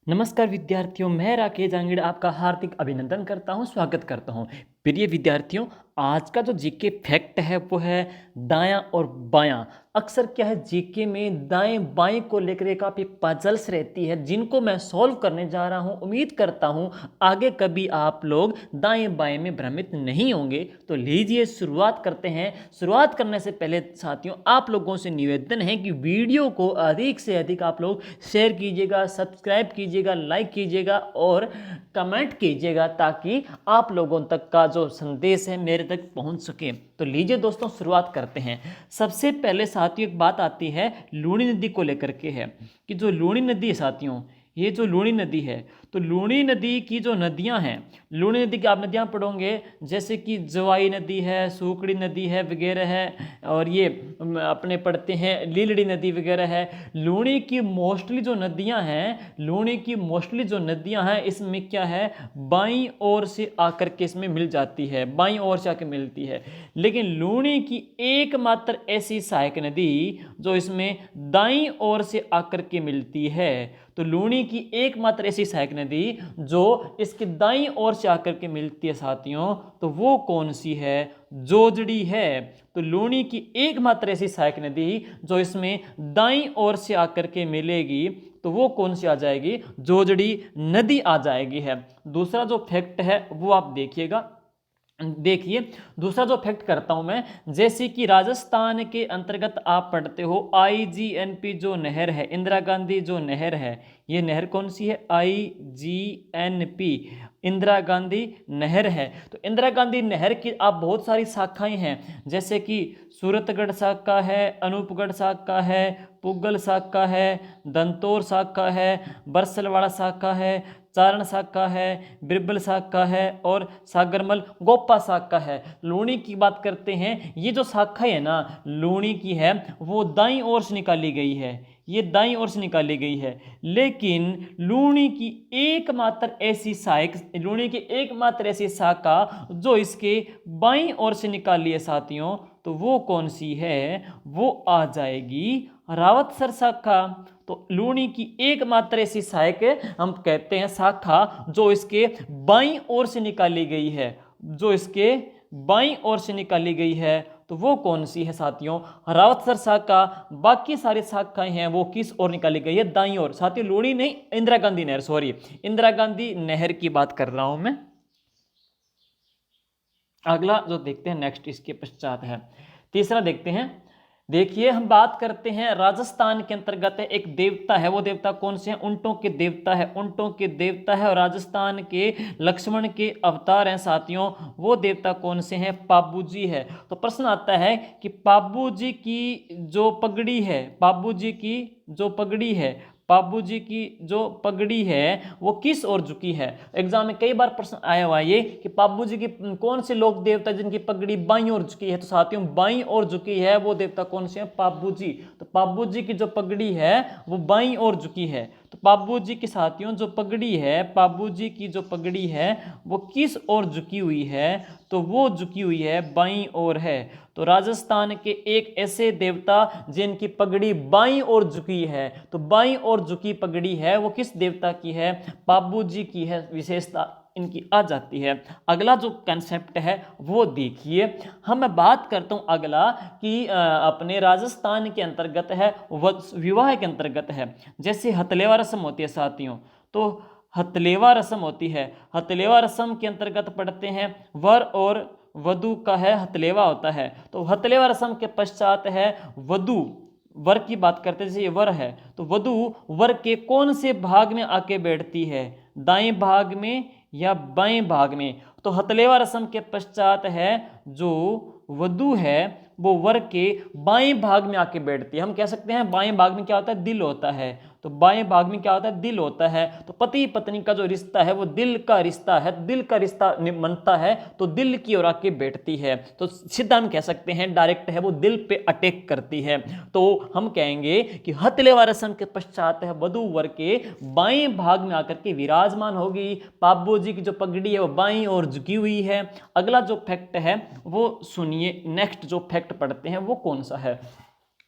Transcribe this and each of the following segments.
नमस्कार विद्यार्थियों, मैं राकेश जांगीड़ आपका हार्दिक अभिनंदन करता हूं, स्वागत करता हूं। प्रिय विद्यार्थियों, आज का जो जीके फैक्ट है वो है दायां और बायां। अक्सर क्या है, जीके में दाएं बाएं को लेकर काफ़ी पजल्स रहती है जिनको मैं सॉल्व करने जा रहा हूं। उम्मीद करता हूं आगे कभी आप लोग दाएं बाएं में भ्रमित नहीं होंगे। तो लीजिए शुरुआत करते हैं। शुरुआत करने से पहले साथियों, आप लोगों से निवेदन है कि वीडियो को अधिक से अधिक आप लोग शेयर कीजिएगा, सब्सक्राइब कीजिएगा, लाइक कीजिएगा और कमेंट कीजिएगा ताकि आप लोगों तक का जो संदेश है मेरे तक पहुंच सके। तो लीजिए दोस्तों शुरुआत करते हैं। सबसे पहले साथियों एक बात आती है लूणी नदी को लेकर के है कि जो लूणी नदी है साथियों, ये जो लूणी नदी है, तो लूणी नदी की जो नदियां हैं, लूणी नदी की आप नदियां पढ़ोगे जैसे कि जवाई नदी है, सूकड़ी नदी है वगैरह है, और ये अपने पढ़ते हैं लीलड़ी नदी वगैरह है। लूणी की मोस्टली जो नदियां हैं, लूणी की मोस्टली जो नदियां हैं इसमें क्या है, बाईं ओर से आकर के इसमें मिल जाती है, बाईं ओर से आकर मिलती है। लेकिन लूणी की एकमात्र ऐसी सहायक नदी जो इसमें दाईं ओर से आकर के मिलती है, तो लूणी की एकमात्र ऐसी सहायक नदी जो इसके दाईं ओर से आकर के मिलती है साथियों, तो वो कौन सी है, जोजड़ी है। तो लूणी की एकमात्र ऐसी सहायक नदी जो इसमें दाईं ओर से आकर के मिलेगी, तो वो कौन सी आ जाएगी, जोजड़ी नदी आ जाएगी है। दूसरा जो फैक्ट है वो आप देखिएगा। देखिए दूसरा जो फैक्ट करता हूं मैं, जैसे कि राजस्थान के अंतर्गत आप पढ़ते हो आईजीएनपी जो नहर है, इंदिरा गांधी जो नहर है, ये नहर कौन सी है, आईजीएनपी, इंदिरा गांधी नहर है। तो इंदिरा गांधी नहर की आप बहुत सारी शाखाएं हैं, जैसे कि सूरतगढ़ शाखा है, अनूपगढ़ शाखा है, पुगल शाखा है, दंतौर शाखा है, बरसलवाड़ा शाखा है, चारण शाखा है, बिरबल शाखा है और सागरमल गोपा शाखा है। लूणी की बात करते हैं, ये जो शाखा है ना लूणी की है वो दाईं ओर से निकाली गई है, ये दाईं ओर से निकाली गई है। लेकिन लूणी की एकमात्र ऐसी सहायक, लूणी की एकमात्र ऐसी शाखा जो इसके बाईं ओर से निकाली है साथियों, तो वो कौन सी है, वो आ जाएगी रावतसर शाखा। तो लूणी की एकमात्र ऐसी सहायक हम कहते हैं शाखा जो इसके बाईं ओर से निकाली गई है, जो इसके बाईं ओर से निकाली गई है, तो वो कौन सी है साथियों, रावतसर शाखा। बाकी सारी शाखाएं हैं वो किस ओर निकाली गई है, दाईं ओर। साथियों लूणी नहीं, इंदिरा गांधी नहर, सॉरी इंदिरा गांधी नहर की बात कर रहा हूं मैं। अगला जो देखते हैं नेक्स्ट इसके पश्चात है, तीसरा देखते हैं। देखिए हम बात करते हैं राजस्थान के अंतर्गत एक देवता है, वो देवता कौन से हैं, ऊंटों के देवता है, ऊंटों के देवता है और राजस्थान के लक्ष्मण के अवतार हैं साथियों। वो देवता कौन से हैं, पाबू जी है। तो प्रश्न आता है कि पाबू जी की जो पगड़ी है, पाबू जी की जो पगड़ी है, पाबू जी की जो पगड़ी है वो किस ओर झुकी है। एग्जाम में कई बार प्रश्न आया हुआ ये कि पाबू जी की कौन से लोक देवता जिनकी पगड़ी बाईं ओर झुकी है, तो साथियों बाईं ओर झुकी है वो देवता कौन से हैं, पाबू जी। तो पाबू जी की जो पगड़ी है वो बाईं ओर झुकी है। तो पाबू जी की साथियों जो पगड़ी है, पाबू जी की जो पगड़ी है वो किस ओर झुकी हुई है, तो वो झुकी हुई है बाईं ओर है। तो राजस्थान के एक ऐसे देवता जिनकी पगड़ी बाईं ओर झुकी है, तो बाईं ओर झुकी पगड़ी है वो किस देवता की है, पाबू जी की है, विशेषता इनकी आ जाती है। अगला जो कंसेप्ट है वो देखिए, हम मैं बात करता हूं अगला कि अपने राजस्थान के अंतर्गत है, विवाह के अंतर्गत है। जैसे हथलेवा रस्म होती है साथियों, तो हथलेवा रस्म होती है, हथलेवा रस्म के अंतर्गत पढ़ते हैं वर और वधु का है हथलेवा होता है। तो हथलेवा रस्म के पश्चात है वधु, वर की बात करते हैं, जैसे ये वर है तो वधु वर के कौन से भाग में आके बैठती है, दाएं भाग में या बाएं भाग में। तो हथलेवा रस्म के पश्चात है जो वधु है वो वर के बाएं भाग में आके बैठती है। हम कह सकते हैं बाएं भाग में क्या होता है, दिल होता है, तो बाएं भाग में क्या होता है, दिल होता है। तो पति पत्नी का जो रिश्ता है वो दिल का रिश्ता है, दिल का रिश्ता बनता है तो दिल की ओर आके बैठती है। तो सीधा हम कह सकते हैं डायरेक्ट है वो दिल पे अटैक करती है। तो हम कहेंगे कि हथलेवा रस्म के पश्चात है वधु वर के बाएं भाग में आकर के विराजमान होगी। पाबू जी की जो पगड़ी है वो बाईं ओर झुकी हुई है। अगला जो फैक्ट है वो सुनिए, नेक्स्ट जो फैक्ट पढ़ते हैं वो कौन सा है।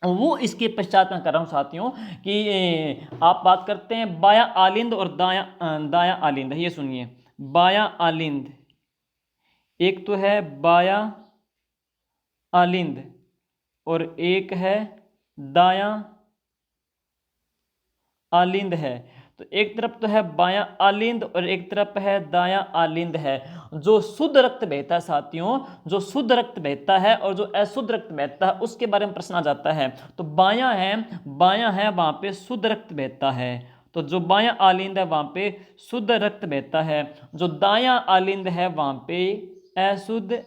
वो इसके पश्चात मैं कर रहा हूँ साथियों कि आप बात करते हैं बायां आलिंद और दायां आलिंद। ये सुनिए, बायां आलिंद, एक तो है बायां आलिंद और एक है दायां आलिंद है। तो एक तरफ तो है बायां आलिंद और एक तरफ है दायां आलिंद है। जो शुद्ध रक्त बहता है साथियों, जो शुद्ध रक्त बहता है और जो अशुद्ध रक्त बहता है उसके बारे में प्रश्न आ जाता है। तो बायां है वहां पे शुद्ध रक्त बहता है। तो जो बायां आलिंद है वहां पे शुद्ध रक्त बहता है, जो दायां आलिंद है वहां पे अशुद्ध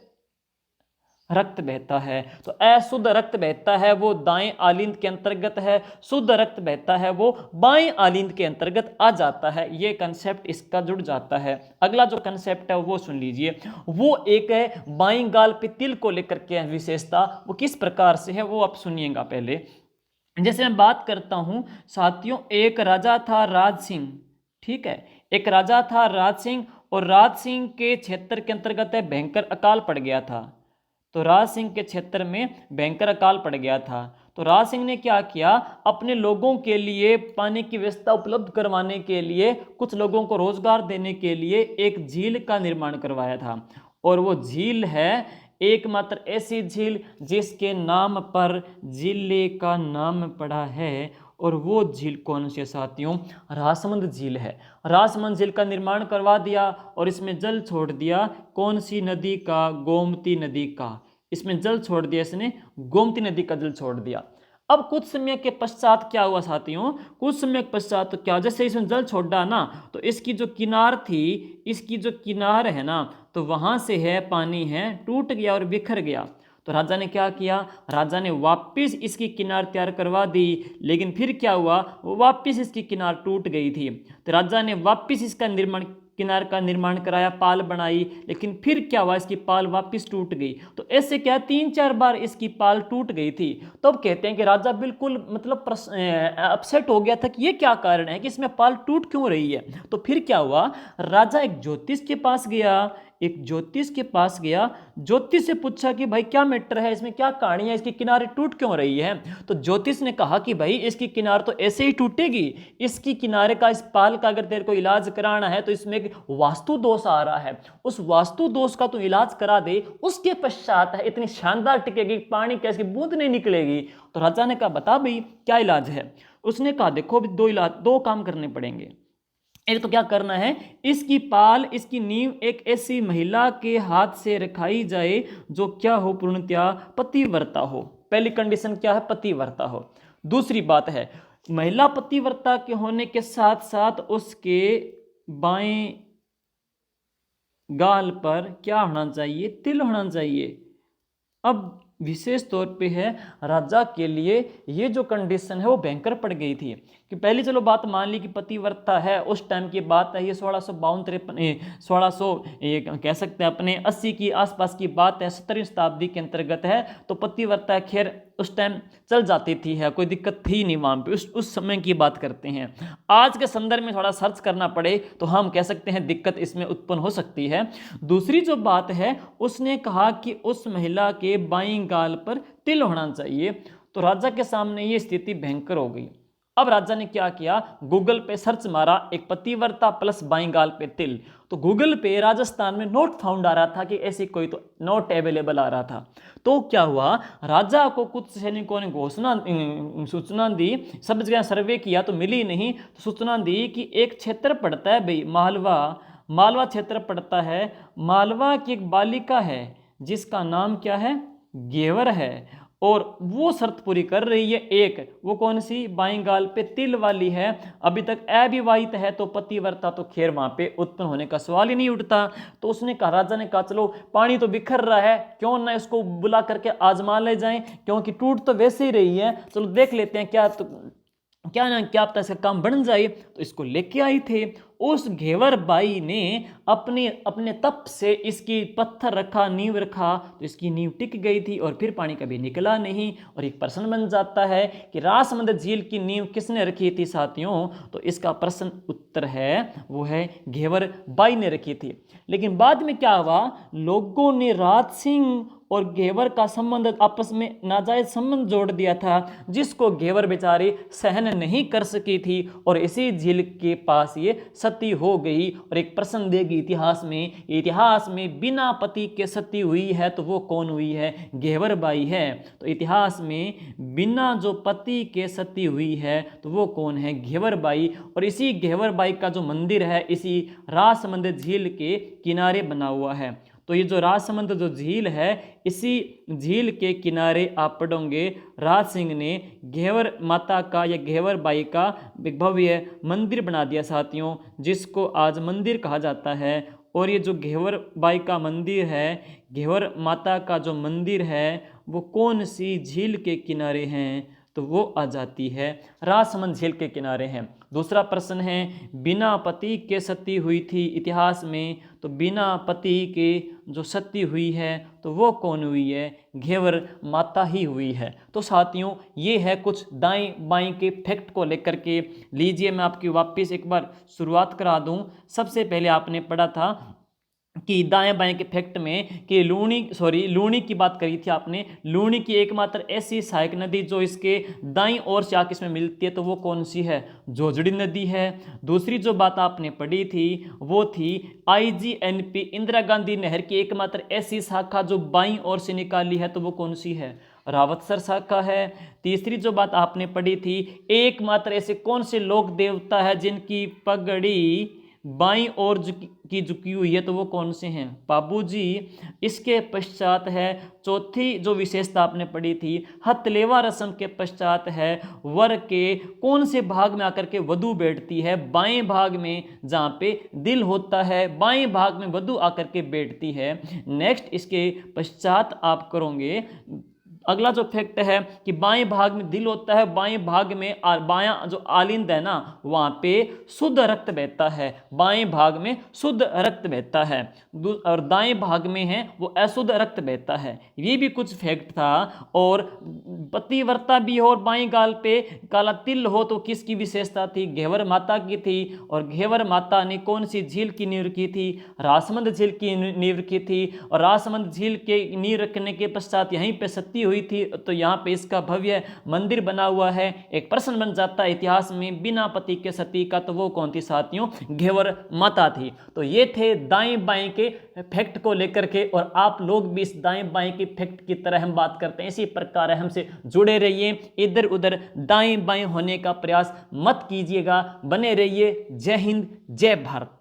रक्त बहता है। तो अशुद्ध रक्त बहता है वो दाएं आलिंद के अंतर्गत है, शुद्ध रक्त बहता है वो बाएं आलिंद के अंतर्गत आ जाता है। ये कंसेप्ट इसका जुड़ जाता है। अगला जो कंसेप्ट है वो सुन लीजिए, वो एक है बाईं गाल पे तिल को लेकर के विशेषता, वो किस प्रकार से है वो आप सुनिएगा। पहले जैसे मैं बात करता हूं साथियों, एक राजा था राज सिंह, ठीक है, एक राजा था राज सिंह और राज सिंह के क्षेत्र के अंतर्गत है भयंकर अकाल पड़ गया था। तो राज सिंह के क्षेत्र में भयंकर अकाल पड़ गया था। तो राज सिंह ने क्या किया, अपने लोगों के लिए पानी की व्यवस्था उपलब्ध करवाने के लिए, कुछ लोगों को रोजगार देने के लिए एक झील का निर्माण करवाया था। और वो झील है एकमात्र ऐसी झील जिसके नाम पर जिले का नाम पड़ा है। और वो झील कौन सी है साथियों, राजसमंद झील है। राजसमंद झील का निर्माण करवा दिया और इसमें जल छोड़ दिया, कौन सी नदी का, गोमती नदी का। इसमें जल छोड़ दिया इसने, गोमती नदी का जल छोड़ दिया। अब कुछ समय के पश्चात क्या हुआ साथियों, कुछ समय के पश्चात तो क्या, जैसे इसमें जल छोड़ा ना, तो इसकी जो किनार थी, इसकी जो किनार है ना, तो वहां से है पानी है टूट गया और बिखर गया। तो राजा ने क्या किया, राजा ने वापस इसकी किनार तैयार करवा दी, लेकिन फिर क्या हुआ, वापस इसकी किनार टूट गई थी। तो राजा ने वापस इसका निर्माण, किनार का निर्माण कराया, पाल बनाई, लेकिन फिर क्या हुआ, इसकी पाल वापस टूट गई। तो ऐसे क्या 3-4 बार इसकी पाल टूट गई थी। तो अब कहते हैं कि राजा बिल्कुल मतलब अपसेट हो गया था कि ये क्या कारण है कि इसमें पाल टूट क्यों रही है। तो फिर क्या हुआ, राजा एक ज्योतिष के पास गया, एक ज्योतिष के पास गया, ज्योतिष से पूछा कि भाई क्या मैटर है, इसमें क्या कहानी है, इसकी किनारे टूट क्यों रही है। तो ज्योतिष ने कहा कि भाई इसकी किनार तो ऐसे ही टूटेगी, इसकी किनारे का, इस पाल का अगर तेरे को इलाज कराना है तो इसमें एक वास्तु दोष आ रहा है, उस वास्तु दोष का तू इलाज करा दे, उसके पश्चात है इतनी शानदार टिकेगी, पानी कैसी बूंद नहीं निकलेगी। तो राजा ने कहा बता भाई क्या इलाज है। उसने कहा देखो दो काम करने पड़ेंगे। एक तो क्या करना है, इसकी पाल, इसकी नींव एक ऐसी महिला के हाथ से रखाई जाए जो क्या हो, पूर्णतया पतिव्रता हो। पहली कंडीशन क्या है, पतिव्रता हो। दूसरी बात है, महिला पतिव्रता के होने के साथ साथ उसके बाएं गाल पर क्या होना चाहिए, तिल होना चाहिए। अब विशेष तौर पे है राजा के लिए ये जो कंडीशन है वो भयंकर पड़ गई थी कि पहले चलो बात मान ली कि पतिव्रता है, उस टाइम की बात है, ये 1600 कह सकते हैं अपने 80 की आसपास की बात है, 17वीं शताब्दी के अंतर्गत है। तो पतिव्रता खैर उस टाइम चल जाती थी, है कोई दिक्कत थी नहीं वहाँ पे, उस समय की बात करते हैं। आज के संदर्भ में थोड़ा सर्च करना पड़े तो हम कह सकते हैं दिक्कत इसमें उत्पन्न हो सकती है। दूसरी जो बात है, उसने कहा कि उस महिला के बाईं गाल पर तिल होना चाहिए। तो राजा के सामने ये स्थिति भयंकर हो गई। अब राजा ने क्या किया, गूगल पे सर्च मारा, एक पतिव्रता प्लस बाईं गाल पे तिल। तो गूगल पे राजस्थान में नोट फाउंड आ रहा था कि ऐसी कोई तो नोट अवेलेबल आ रहा था। तो क्या हुआ, राजा को कुछ सैनिकों ने सूचना दी, सब जगह सर्वे किया तो मिली नहीं। तो सूचना दी कि एक क्षेत्र पड़ता है भाई मालवा क्षेत्र पड़ता है, मालवा की एक बालिका है जिसका नाम क्या है, घेवर है, और वो शर्त पूरी कर रही है। एक वो कौन सी, बाईं गाल पे तिल वाली है, अभी तक अविवाहित है, तो पतिव्रता तो खैर वहां पे उत्पन्न होने का सवाल ही नहीं उठता। तो उसने कहा, राजा ने कहा चलो पानी तो बिखर रहा है, क्यों ना इसको बुला करके आजमा ले जाएं, क्योंकि टूट तो वैसे ही रही है, चलो देख लेते हैं क्या ना क्या पता इसका काम बन जाए। तो इसको लेके आई थे। उस घेवर बाई ने अपने तप से इसकी पत्थर रखा, नींव रखा, तो इसकी नींव टिक गई थी और फिर पानी कभी निकला नहीं। और एक प्रश्न बन जाता है कि राजसमंद झील की नींव किसने रखी थी साथियों। तो इसका प्रश्न उत्तर है वो है घेवर बाई ने रखी थी। लेकिन बाद में क्या हुआ, लोगों ने राज सिंह और घेवर का संबंध आपस में नाजायज संबंध जोड़ दिया था, जिसको घेवर बेचारी सहन नहीं कर सकी थी और इसी झील के पास ये सती हो गई। और एक प्रश्न देगी इतिहास में बिना पति के सती हुई है तो वो कौन हुई है? घेवर बाई है। तो इतिहास में बिना जो पति के सती हुई है तो वो कौन है? घेवर बाई। और इसी घेवर बाई का जो मंदिर है इसी राजसमंद झील के किनारे बना हुआ है। तो ये जो राजसमंद जो झील है, इसी झील के किनारे आप पढ़ोगे राज सिंह ने घेवर माता का या घेवर बाई का एक भव्य मंदिर बना दिया साथियों, जिसको आज मंदिर कहा जाता है। और ये जो घेवर बाई का मंदिर है, घेवर माता का जो मंदिर है, वो कौन सी झील के किनारे हैं? तो वो आ जाती है राजसमंद झील के किनारे हैं। दूसरा प्रश्न है, बिना पति के सती हुई थी इतिहास में, तो बिना पति के जो सती हुई है तो वो कौन हुई है? घेवर माता ही हुई है। तो साथियों, ये है कुछ दाएं बाएं के फैक्ट को लेकर के। लीजिए मैं आपकी वापस एक बार शुरुआत करा दूं। सबसे पहले आपने पढ़ा था कि दाएं बाएं के फैक्ट में कि लूणी की बात करी थी आपने। लूणी की एकमात्र ऐसी सहायक नदी जो इसके दाईं ओर से आके इसमें मिलती है तो वो कौन सी है? जोजड़ी नदी है। दूसरी जो बात आपने पढ़ी थी वो थी IGNP इंदिरा गांधी नहर की एकमात्र ऐसी शाखा जो बाईं ओर से निकाली है तो वो कौन सी है? रावतसर शाखा है। तीसरी जो बात आपने पढ़ी थी, एकमात्र ऐसे कौन से लोक देवता है जिनकी पगड़ी बाईं ओर की झुकी हुई है तो वो कौन से हैं? बाबूजी। इसके पश्चात है चौथी जो विशेषता आपने पढ़ी थी, हथलेवा रस्म के पश्चात है वर के कौन से भाग में आकर के वधू बैठती है? बाएं भाग में, जहाँ पे दिल होता है बाएं भाग में वधू आकर के बैठती है। नेक्स्ट इसके पश्चात आप करोगे अगला जो फैक्ट है कि बाएं भाग में दिल होता है, बाएं भाग में बायां जो आलिंद है ना, वहां पे शुद्ध रक्त बहता है। बाएं भाग में शुद्ध रक्त बहता है और दाएं भाग में है वो अशुद्ध रक्त बहता है। ये भी कुछ फैक्ट था। और पतिव्रता भी हो और बाएं गाल पे काला तिल हो तो किसकी विशेषता थी? घेवर माता की थी। और घेवर माता ने कौन सी झील की नींव रखी थी? राजसमंद झील की नींव रखी थी। और राजसमंद झील के नींव रखने के पश्चात यहीं पे सती हुई थी, तो यहाँ पे इसका भव्य मंदिर बना हुआ है। एक प्रश्न बन जाता है इतिहास में बिना पति के सती का, तो वो कौन थी साथियों? घेवर माता थी। तो ये थे दाएं बाएं के फैक्ट को लेकर के। और आप लोग भी इस दाएं बाएं के फैक्ट की तरह हम बात करते हैं, इसी प्रकार हमसे जुड़े रहिए, इधर उधर दाएं बाएं होने का प्रयास मत कीजिएगा। बने रहिए। जय हिंद, जय भारत।